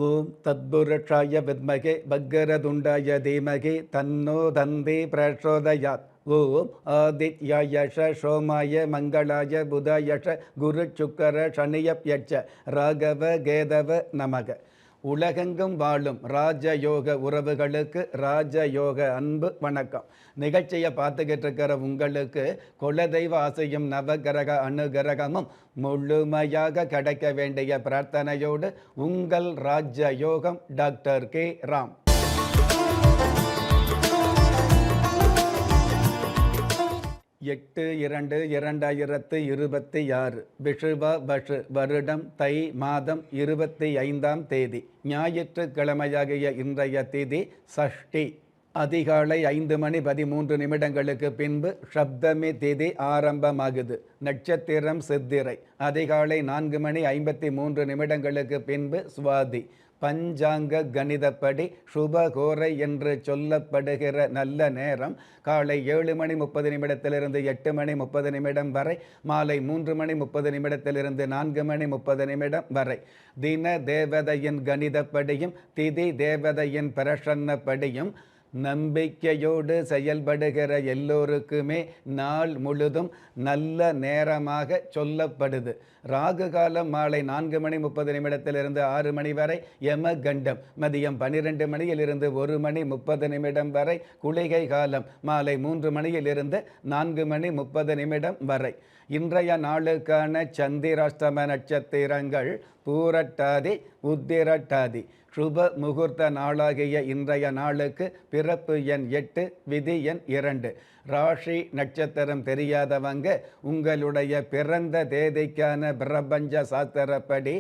ஓம் தத்புருஷாய வித்மகே பக்கரதுண்டாய தீமகி தன்னோ தந்தி பிரச்சோதயாத். ஓம் ஆதித்யாயஷ சோமாய மங்களாய புதாயஷ குரு சுக்கர சனியப்யட்ச ராகவ கேதவ நமக. உலகெங்கும் வாழும் ராஜயோக உறவுகளுக்கு ராஜயோக அன்பு வணக்கம். நிகழ்ச்சியை பார்த்துக்கிட்டு இருக்கிற உங்களுக்கு குலதெய்வ ஆசையும் நவகிரக அனுகிரகமும் முழுமையாக கிடைக்க வேண்டிய பிரார்த்தனையோடு உங்கள் ராஜயோகம் டாக்டர் கே ராம். 8/2/2026 விஷுவ பஷு வருடம் தை மாதம் 25ஆம் தேதி ஞாயிற்றுக்கிழமையாகிய இன்றைய திதி சஷ்டி. அதிகாலை 5:13 பின்பு சப்தமி திதி ஆரம்பமாகுது. நட்சத்திரம் சித்திரை. அதிகாலை 4:53 பின்பு சுவாதி. பஞ்சாங்க கணிதப்படி சுபகோரை என்று சொல்லப்படுகிற நல்ல நேரம் காலை 7:30 8:30 வரை, மாலை 3:30 4:30 வரை. தின தேவதையின் கணிதப்படியும் திதி தேவதையின் பிரசன்னப்படியும் நம்பிக்கையோடு செயல்படுகிற எல்லோருக்குமே நாள் முழுதும் நல்ல நேரமாக சொல்லப்படுது. ராகு காலம் மாலை 4:30 6 மணி வரை. யமகண்டம் மதியம் 12 மணியிலிருந்து 1:30 வரை. குளிகை காலம் மாலை 3 மணியிலிருந்து 4:30 வரை. இன்றைய நாளுக்கான சந்திராஷ்டம நட்சத்திரங்கள் பூரட்டாதி உத்திரட்டாதி. சுப முகூர்த்த நாளாகிய இன்றைய நாளுக்கு பிறப்பு எண் 8, விதி எண் 2. ராசி நட்சத்திரம் தெரியாதவங்க உங்களுடைய பிறந்த தேதிக்கான பிரபஞ்ச சாஸ்திரப்படி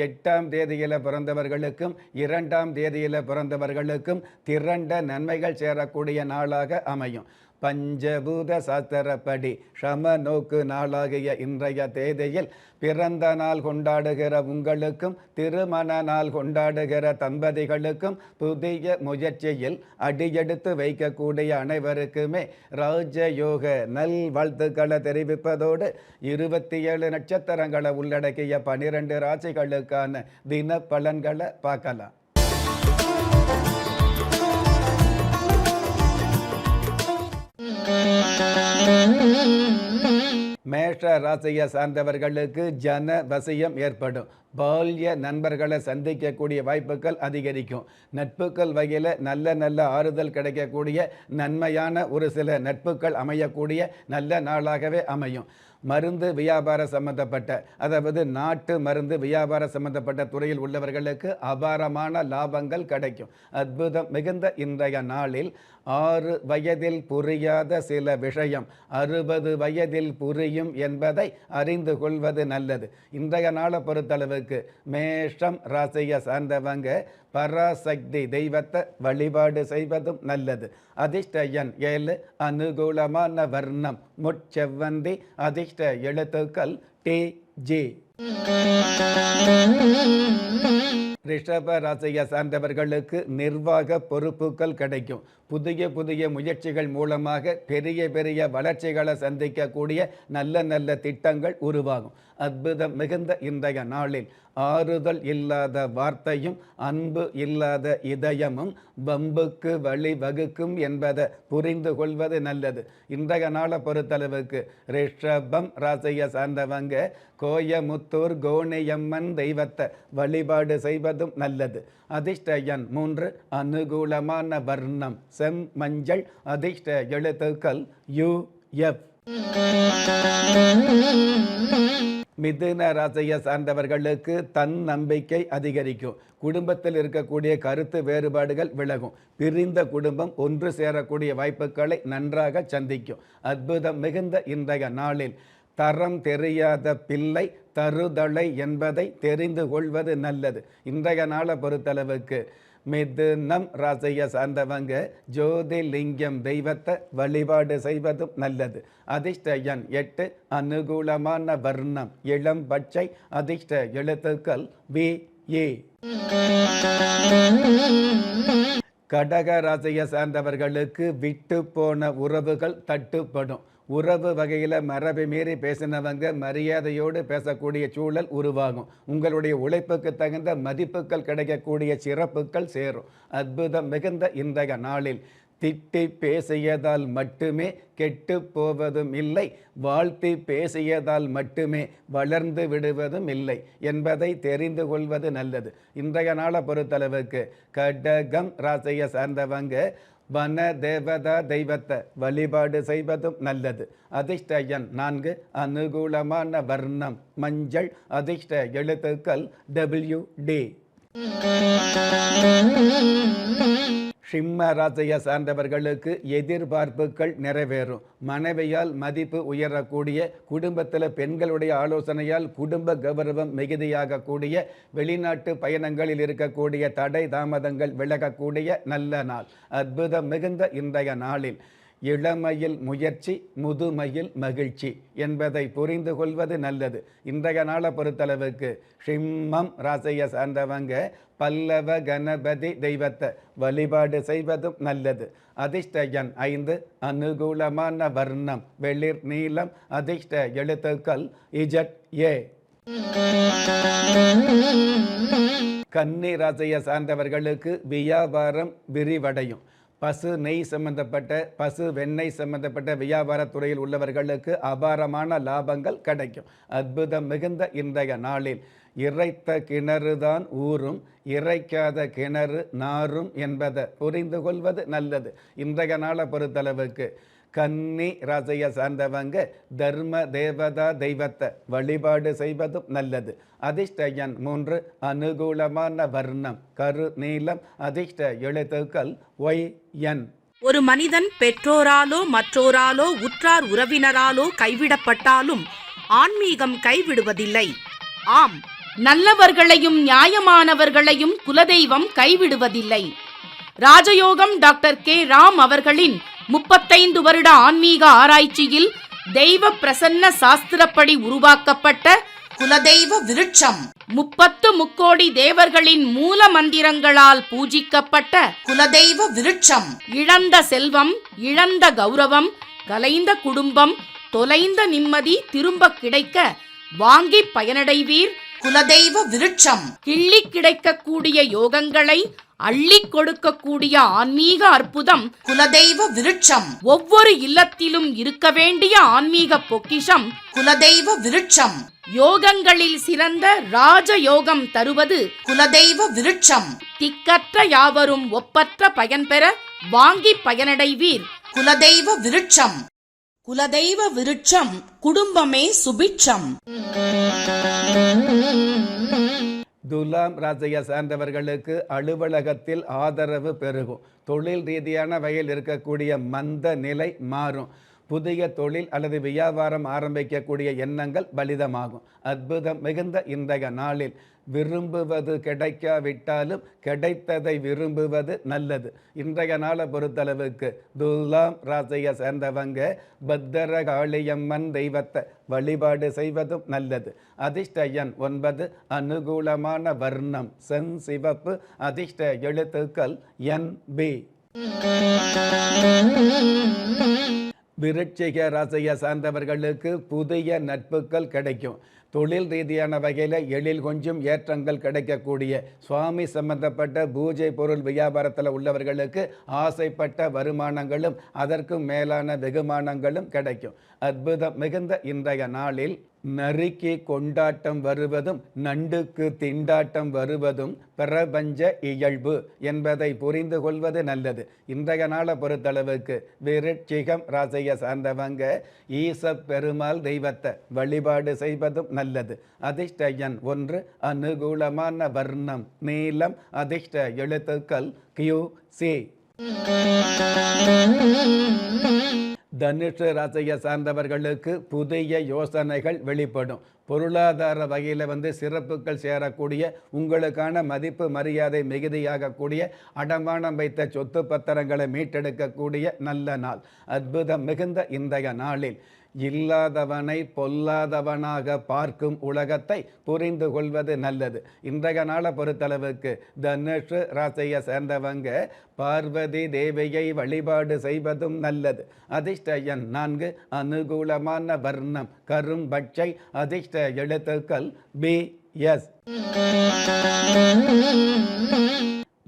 8ஆம் தேதியில் பிறந்தவர்களுக்கும் 2ஆம் தேதியில் பிறந்தவர்களுக்கும் திரண்ட நன்மைகள் சேரக்கூடிய நாளாக அமையும். பஞ்சபூத சாஸ்திரப்படி சம நோக்கு நாளாகிய இன்றைய தேதியில் பிறந்த நாள் கொண்டாடுகிற உங்களுக்கும் திருமண நாள் கொண்டாடுகிற தம்பதிகளுக்கும் புதிய முயற்சியில் அடியெடுத்து வைக்கக்கூடிய அனைவருக்குமே ராஜயோக நல் வாழ்த்துக்களை தெரிவிப்பதோடு 27 நட்சத்திரங்களை உள்ளடக்கிய 12 ராசிகளுக்கான தின பலன்களை பார்க்கலாம். மேஷ ராசியை சார்ந்தவர்களுக்கு ஜன வசியம் ஏற்படும். பால்ய நண்பர்களை சந்திக்கக்கூடிய வாய்ப்புகள் அதிகரிக்கும். நட்புகள் வகையில் நல்ல ஆறுதல் கிடைக்கக்கூடிய நன்மையான ஒரு சில நட்புகள் அமையக்கூடிய நல்ல நாளாகவே அமையும். மருந்து வியாபார சம்பந்தப்பட்ட, அதாவது நாட்டு மருந்து வியாபார சம்பந்தப்பட்ட துறையில் உள்ளவர்களுக்கு அபாரமான லாபங்கள் கிடைக்கும். அற்புதம் மிகுந்த இன்றைய நாளில் 6 வயதில் புரியாத சில விஷயம் 60 வயதில் புரியும் என்பதை அறிந்து கொள்வது நல்லது. இன்றைய நாளை பொறுத்தளவுக்கு மேஷம் ராசியை சார்ந்தவங்க பராசக்தி தெய்வத்தை வழிபாடு செய்வதும் நல்லது. அதிர்ஷ்ட எண் 7, அனுகூலமான வர்ணம் முட்செவ்வந்தி. அதிர்ஷ்ட எழுத்துக்கள் TG. ரிஷப ராசியை சார்ந்தவர்களுக்கு நிர்வாக பொறுப்புகள் கிடைக்கும். புதிய முயற்சிகள் மூலமாக பெரிய வளர்ச்சிகளை சந்திக்கக்கூடிய நல்ல திட்டங்கள் உருவாகும். அற்புதம் மிகுந்த இன்றைய நாளில் ஆறுதல் இல்லாத வார்த்தையும் அன்பு இல்லாத இதயமும் வம்புக்கு வழி வகுக்கும் என்பதை புரிந்து கொள்வது நல்லது. இன்றைய நாளை பொறுத்தளவுக்கு ரிஷபம் ராசியை சார்ந்தவங்க கோயமுத்தூர் கோணியம்மன் தெய்வத்தை வழிபாடு செய்வதும் நல்லது. அதிர்ஷ்ட எண் 3, அனுகூலமான வர்ணம் செம் மஞ்சள். அதிர்ஷ்ட எழுத்துக்கள் UF. மிதுன ராசியை சார்ந்தவர்களுக்கு தன் நம்பிக்கை அதிகரிக்கும். குடும்பத்தில் இருக்கக்கூடிய கருத்து வேறுபாடுகள் விலகும். பிரிந்த குடும்பம் ஒன்று சேரக்கூடிய வாய்ப்புகளை நன்றாக சந்திக்கும். அற்புதம் மிகுந்த இன்றைய நாளில் தரம் தெரியாத பிள்ளை தருதலை என்பதை தெரிந்து கொள்வது நல்லது. இன்றைய நாளை பொறுத்தளவுக்கு மிதுனம் ராசியை சார்ந்தவங்க ஜோதிலிங்கம் தெய்வத்தை வழிபாடு செய்வதும் நல்லது. அதிர்ஷ்ட எண் 8, அனுகூலமான வர்ணம் இளம் பச்சை. அதிர்ஷ்ட எழுத்துக்கள் VE. கடக ராசியை சார்ந்தவர்களுக்கு விட்டு போன உறவுகள் தட்டுப்படும். உறவு வகையில் மரபை மீறி பேசினவங்க மரியாதையோடு பேசக்கூடிய சூழல் உருவாகும். உங்களுடைய உழைப்புக்கு தகுந்த மதிப்புகள் கிடைக்கக்கூடிய சிறப்புகள் சேரும். அற்புதம் மிகுந்த இன்றைய நாளில் திட்டி பேசியதால் மட்டுமே கெட்டு போவதும் இல்லை, வாழ்த்தி பேசியதால் மட்டுமே வளர்ந்து விடுவதும் இல்லை என்பதை தெரிந்து கொள்வது நல்லது. இன்றைய நாளை பொறுத்தளவுக்கு கடகம் ராசியை சார்ந்தவங்க வன தேவதா தெய்வத்தை வழிபாடு செய்வதும் நல்லது. அதிர்ஷ்ட எண் 4, அனுகூலமான வர்ணம் மஞ்சள், அதிர்ஷ்ட எழுத்துக்கள் WD. சிம்ம ராசியை சார்ந்தவர்களுக்கு எதிர்பார்ப்புகள் நிறைவேறும். மனைவியால் மதிப்பு உயரக்கூடிய, குடும்பத்தில் பெண்களுடைய ஆலோசனையால் குடும்ப கௌரவம் மிகுதியாகக்கூடிய, வெளிநாட்டு பயணங்களில் இருக்கக்கூடிய தடை தாமதங்கள் விலகக்கூடிய நல்ல நாள். அற்புதம் மிகுந்த இன்றைய நாளில் இளமையில் முயற்சி, முதுமையில் மகிழ்ச்சி என்பதை புரிந்து கொள்வது நல்லது. இன்றைய நாளை பொறுத்தளவுக்கு சிம்மம் ராசியை சார்ந்தவங்க பல்லவ கணபதி தெய்வத்தை வழிபாடு செய்வதும் நல்லது. அதிர்ஷ்ட எண் 5, அனுகூலமான வர்ணம் வெளிர் நீலம், அதிர்ஷ்ட எழுத்துக்கள் ZA. கன்னி ராசியை சார்ந்தவர்களுக்கு வியாபாரம் விரிவடையும். பசு நெய் சம்பந்தப்பட்ட, பசு வெண்ணெய் சம்பந்தப்பட்ட வியாபாரத்துறையில் உள்ளவர்களுக்கு அபாரமான லாபங்கள் கிடைக்கும். அற்புதம் மிகுந்த இன்றைய நாளில் இறைத்த கிணறுதான் ஊரும், இறைக்காத கிணறு நாரும் என்பதை புரிந்து கொள்வது நல்லது. இன்றைய நாளை பொறுத்தளவுக்கு கன்னி ராசியை சார்ந்தவங்க தர்ம தேவதா தெய்வத்தை வழிபாடு செய்வதும் நல்லது. அதிர்ஷ்ட எண் 3, அனுகூலமான வர்ணம் கரு நீலம், அதிர்ஷ்ட எழுத்துக்கள் YN. ஒரு மனிதன் பெற்றோராலோ மற்றோராலோ உற்றார் உறவினராலோ கைவிடப்பட்டாலும் ஆன்மீகம் கைவிடுவதில்லை. ஆம், நல்லவர்களையும் நியாயமானவர்களையும் குலதெய்வம் கைவிடுவதில்லை. ராஜயோகம் டாக்டர் K. ராம் அவர்களின் 35 வருட ஆன்மீக ஆராய்ச்சியில் தெய்வ பிரசன்ன சாஸ்திரப்படி உருவாக்கப்பட்ட குலதெய்வ விருட்சம், 30 முக்கோடி தேவர்களின் மூல மந்திரங்களால் பூஜிக்கப்பட்ட குலதெய்வ விருட்சம். இழந்த செல்வம், இழந்த கௌரவம், கலைந்த குடும்பம், தொலைந்த நிம்மதி திரும்ப கிடைக்க வாங்கி பயனடைவீர். குலதெய்வ விருட்சம் கிள்ளி கிடைக்கக்கூடிய யோகங்களை அள்ளி கொடுக்கக்கூடிய ஆன்மீக அற்புதம் குலதெய்வ விருட்சம். ஒவ்வொரு இல்லத்திலும் இருக்க வேண்டிய ஆன்மீக பொக்கிஷம் குலதெய்வ விருட்சம். யோகங்களில் சிறந்த ராஜயோகம் தருவது குலதெய்வ விருட்சம். திக்கற்ற யாவரும் ஒப்பற்ற பயன் பெற வாங்கி பயனடைவீர். குலதெய்வ விருட்சம். குலதெய்வ விருட்சம் குடும்பமே சுபிட்சம். துலாம் ராசியை சார்ந்தவர்களுக்கு அலுவலகத்தில் ஆதரவு பெருகும். தொழில் ரீதியான வகையில் இருக்கக்கூடிய மந்த நிலை மாறும். புதிய தொழில் அல்லது வியாபாரம் ஆரம்பிக்கக்கூடிய எண்ணங்கள் பலிதமாகும். அற்புதம் மிகுந்த இன்றைய நாளில் விரும்புவது கிடைக்காவிட்டாலும் கிடைத்ததை விரும்புவது நல்லது. இன்றைய நாளை பொறுத்தளவுக்கு துலாம் ராசியை சேர்ந்தவங்க பத்திரகாளியம்மன் தெய்வத்தை வழிபாடு செய்வதும் நல்லது. அதிர்ஷ்ட எண் 9, அனுகூலமான வர்ணம் செஞ்சிவப்பு, அதிர்ஷ்ட எழுத்துக்கள் NB. விருச்சிக ராசியை சார்ந்தவர்களுக்கு புதிய நட்புகள் கிடைக்கும். தொழில் ரீதியான வகையில் எழில் கொஞ்சம் ஏற்றங்கள் கிடைக்கக்கூடிய, சுவாமி சம்பந்தப்பட்ட பூஜை பொருள் வியாபாரத்தில் உள்ளவர்களுக்கு ஆசைப்பட்ட வருமானங்களும் அதற்கும் மேலான வெகுமானங்களும் கிடைக்கும். அற்புதம் மிகுந்த இன்றைய நாளில் நரிக்கு கொண்டாட்டம் வருவதும் நண்டுக்கு திண்டாட்டம் வருவதும் பிரபஞ்ச இயல்பு என்பதை புரிந்து கொள்வது நல்லது. இன்றைய நாளை பொறுத்தளவுக்கு விருச்சிகம் ராசியை சார்ந்தவங்க ஈசப் பெருமாள் தெய்வத்தை வழிபாடு செய்வதும் நல்லது. அதிர்ஷ்ட எண் 1, அனுகூலமான வர்ணம் நீலம், அதிர்ஷ்ட எழுத்துக்கள் QC. தனுஷு ராசியை சார்ந்தவர்களுக்கு புதிய யோசனைகள் வெளிப்படும். பொருளாதார வகையில் சிறப்புகள் சேரக்கூடிய, உங்களுக்கான மதிப்பு மரியாதை மிகுதியாகக்கூடிய, அடமானம் வைத்த சொத்து பத்திரங்களை மீட்டெடுக்கக்கூடிய நல்ல நாள். அற்புதம் மிகுந்த இன்றைய நாளில் இல்லாதவனை பொல்லாதவனாக பார்க்கும் உலகத்தை புரிந்து கொள்வது நல்லது. இன்றைய நாளை பொறுத்தளவுக்கு தனுஷ் ராசியை சேர்ந்தவங்க பார்வதி தேவியை வழிபாடு செய்வதும் நல்லது. அதிர்ஷ்ட எண் 4, அனுகூலமான வர்ணம் கரும் பச்சை, அதிர்ஷ்ட எழுத்துக்கள் BS.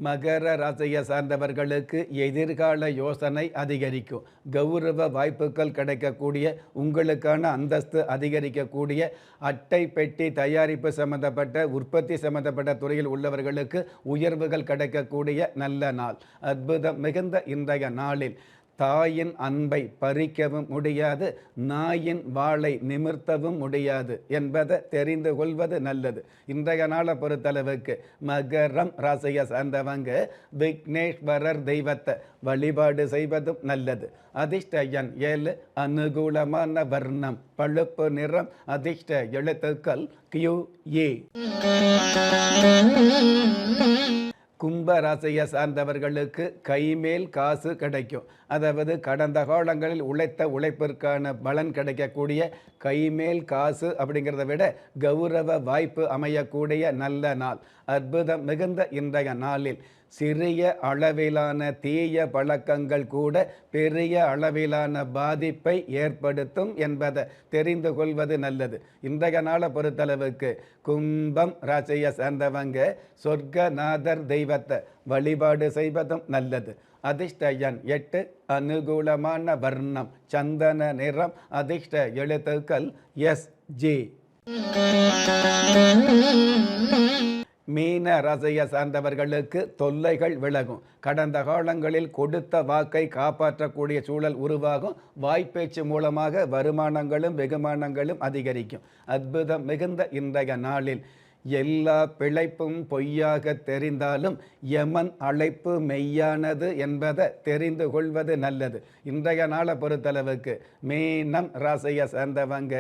மகர ராசியை சார்ந்தவர்களுக்கு எதிர்கால யோசனை அதிகரிக்கும். கௌரவ வாய்ப்புகள் கிடைக்கக்கூடிய, உங்களுக்கான அந்தஸ்து அதிகரிக்கக்கூடிய, அட்டை பெட்டி தயாரிப்பு சம்பந்தப்பட்ட உற்பத்தி சம்பந்தப்பட்ட துறையில் உள்ளவர்களுக்கு உயர்வுகள் கிடைக்கக்கூடிய நல்ல நாள். அற்புதம் மிகுந்த இன்றைய நாளில் தாயின் அன்பை பறிக்கவும் முடியாது, நாயின் வாளை நிமிர்த்தவும் முடியாது என்பதை தெரிந்து கொள்வது நல்லது. இன்றைய நாளை பொறுத்தளவுக்கு மகரம் ராசியை சார்ந்தவங்க விக்னேஸ்வரர் தெய்வத்தை வழிபாடு செய்வதும் நல்லது. அதிர்ஷ்ட எண் 7, அனுகூலமான வர்ணம் பழுப்பு நிறம், அதிர்ஷ்ட எழுத்துக்கள் QE. கும்ப ராசியை சார்ந்தவர்களுக்கு கைமேல் காசு கிடைக்கும். அதாவது கடந்த காலங்களில் உழைத்த உழைப்பிற்கான பலன் கிடைக்கக்கூடிய கைமேல் காசு அப்படிங்கிறத விட கௌரவ வாய்ப்பு அமையக்கூடிய நல்ல நாள். அற்புதம் மிகுந்த இன்றைய நாளில் சிறிய அளவிலான தீய பழக்கங்கள் கூட பெரிய அளவிலான பாதிப்பை ஏற்படுத்தும் என்பதை தெரிந்து கொள்வது நல்லது. இன்றைய நாளை பொறுத்தளவுக்கு கும்பம் ராசியை சேர்ந்தவங்க சொர்க்கநாதர் தெய்வத்தை வழிபாடு செய்வதும் நல்லது. அதிர்ஷ்ட எண் 8, அனுகூலமான வர்ணம் சந்தன நிறம், அதிர்ஷ்ட எழுத்துக்கள் SG. மீன ராசியை சார்ந்தவர்களுக்கு தொல்லைகள் விலகும். கடந்த காலங்களில் கொடுத்த வாக்கை காப்பாற்றக்கூடிய சூழல் உருவாகும். வாய்ப்பேச்சு மூலமாக வருமானங்களும் வெகுமானங்களும் அதிகரிக்கும். அற்புதம் மிகுந்த இன்றைய நாளில் எல்லா பிழைப்பும் பொய்யாக தெரிந்தாலும் யமன் அழைப்பு மெய்யானது என்பதை தெரிந்து கொள்வது நல்லது. இன்றைய நாளை பொறுத்தளவுக்கு மீனம் ராசியை சேர்ந்தவங்க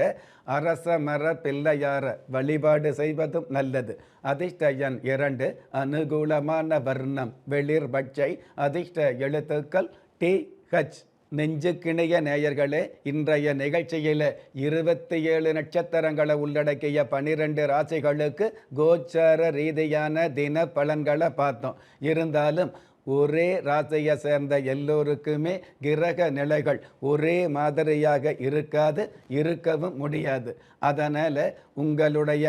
அரச மர பிள்ளையார வழிபாடு செய்வதும் நல்லது. அதிர்ஷ்ட எண் 2, அனுகூலமான வர்ணம் வெளிர் பச்சை, அதிர்ஷ்ட எழுத்துக்கள் TH. நெஞ்சுக்கிணைய நேயர்களே, இன்றைய நிகழ்ச்சியில் 27 நட்சத்திரங்களை உள்ளடக்கிய 12 ராசிகளுக்கு கோச்சார ரீதியான தின பலன்களை பார்த்தோம். இருந்தாலும் ஒரே ராசியை சேர்ந்த எல்லோருக்குமே கிரக நிலைகள் ஒரே மாதிரியாக இருக்கவும் முடியாது. அதனால் உங்களுடைய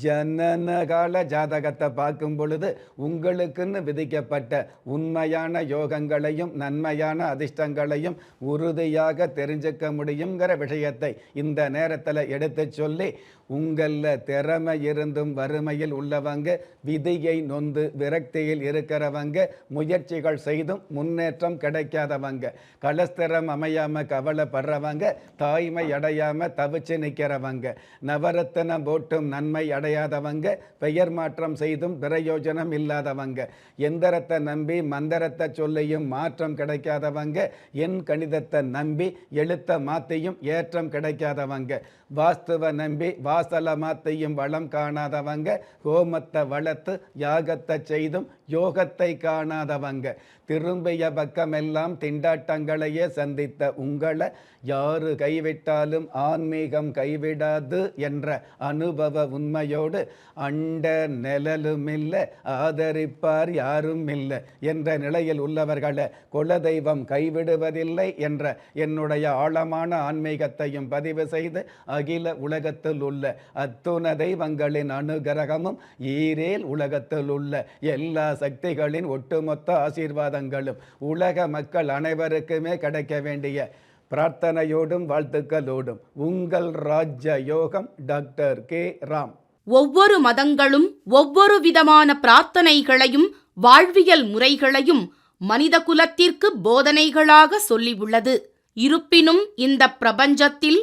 ஜனனகால ஜாதகத்தை பார்க்கும் பொழுது உங்களுக்குன்னு விதிக்கப்பட்ட உண்மையான யோகங்களையும் நன்மையான அதிர்ஷ்டங்களையும் உறுதியாக தெரிஞ்சுக்க முடியுங்கிற விஷயத்தை இந்த நேரத்தில் எடுத்து சொல்லி, உங்களில் திறமை இருந்தும் வறுமையில் உள்ளவங்க, விதியை நொந்து விரக்தியில் இருக்கிறவங்க, முயற்சிகள் செய்தும் முன்னேற்றம் கிடைக்காதவங்க, கலஸ்திரம் அமையாமல் கவலைப்படுறவங்க, தாய்மை அடையாமல் தவிச்சு நிற்கிறவங்க, நவரத்தனம் போட்டும் நன்மை அடையாதவங்க, பெயர் மாற்றம் செய்தும் பிரயோஜனம் இல்லாதவங்க, எந்திரத்தை நம்பி மந்திரத்தை சொல்லியும் மாற்றம் கிடைக்காதவங்க, எண் கணிதத்தை நம்பி எழுத்த மாற்றியும் ஏற்றம் கிடைக்காதவங்க, வாஸ்துவை நம்பி வாசல மாத்தையும் வளம் காணாதவங்க, ஹோமத்தை வளர்த்து யாகத்தை செய்தும் யோகத்தை காணாதவங்க, திரும்பிய பக்கமெல்லாம் திண்டாட்டங்களையே சந்தித்த உங்களை யாரு கைவிட்டாலும் ஆன்மீகம் கைவிடாது என்ற அனுபவ உண்மையோடு அண்ட நிழலுமில்லை ஆதரிப்பார் யாரும் இல்லை என்ற நிலையில் உள்ளவர்களை குலதெய்வம் கைவிடுவதில்லை என்ற என்னுடைய ஆழமான ஆன்மீகத்தையும் பதிவு செய்து அகில உலகத்தில் உள்ள அத்துண தெய்வங்களின் அனுகிரகமும் ஈரேல் உலகத்தில் உள்ள எல்லா சக்திகளின் ஒட்டுமொத்த ஆசீர்வாதங்களும் உலக மக்கள் அனைவருக்குமே கிடைக்க வேண்டிய பிரார்த்தனையோடும் வாழ்த்துக்களோடும் உங்கள் ராஜ்ய யோகம் டாக்டர் K. ராம். ஒவ்வொரு மதங்களும் ஒவ்வொரு விதமான பிரார்த்தனைகளையும் வாழ்வியல் முறைகளையும் மனித குலத்திற்கு போதனைகளாக சொல்லியுள்ளது. இருப்பினும் இந்த பிரபஞ்சத்தில்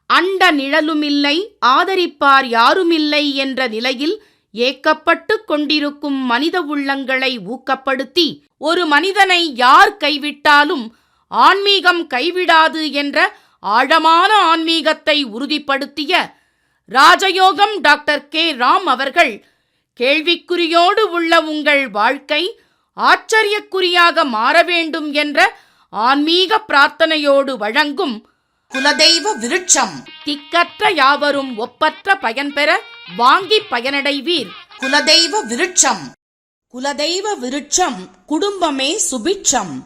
அண்ட நிழலுமில்லை ஆதரிப்பார் யாருமில்லை என்ற நிலையில் ஏக்கப்பட்டு கொண்டிருக்கும் மனித உள்ளங்களை ஊக்கப்படுத்தி, ஒரு மனிதனை யார் கைவிட்டாலும் ஆன்மீகம் கைவிடாது என்ற ஆழமான ஆன்மீகத்தை உறுதிப்படுத்திய ராஜயோகம் டாக்டர் K. ராம் அவர்கள், கேள்விக்குறியோடு உள்ள உங்கள் வாழ்க்கை ஆச்சரியக்குறியாக மாற வேண்டும் என்ற ஆன்மீக பிரார்த்தனையோடு வழங்கும் குலதெய்வ விருட்சம். திக்கற்ற யாவரும் ஒப்பற்ற பயன்பெற வாங்கி பயனடைவீர். குலதெய்வ விருட்சம். குலதெய்வ விருட்சம் குடும்பமே சுபிட்சம்.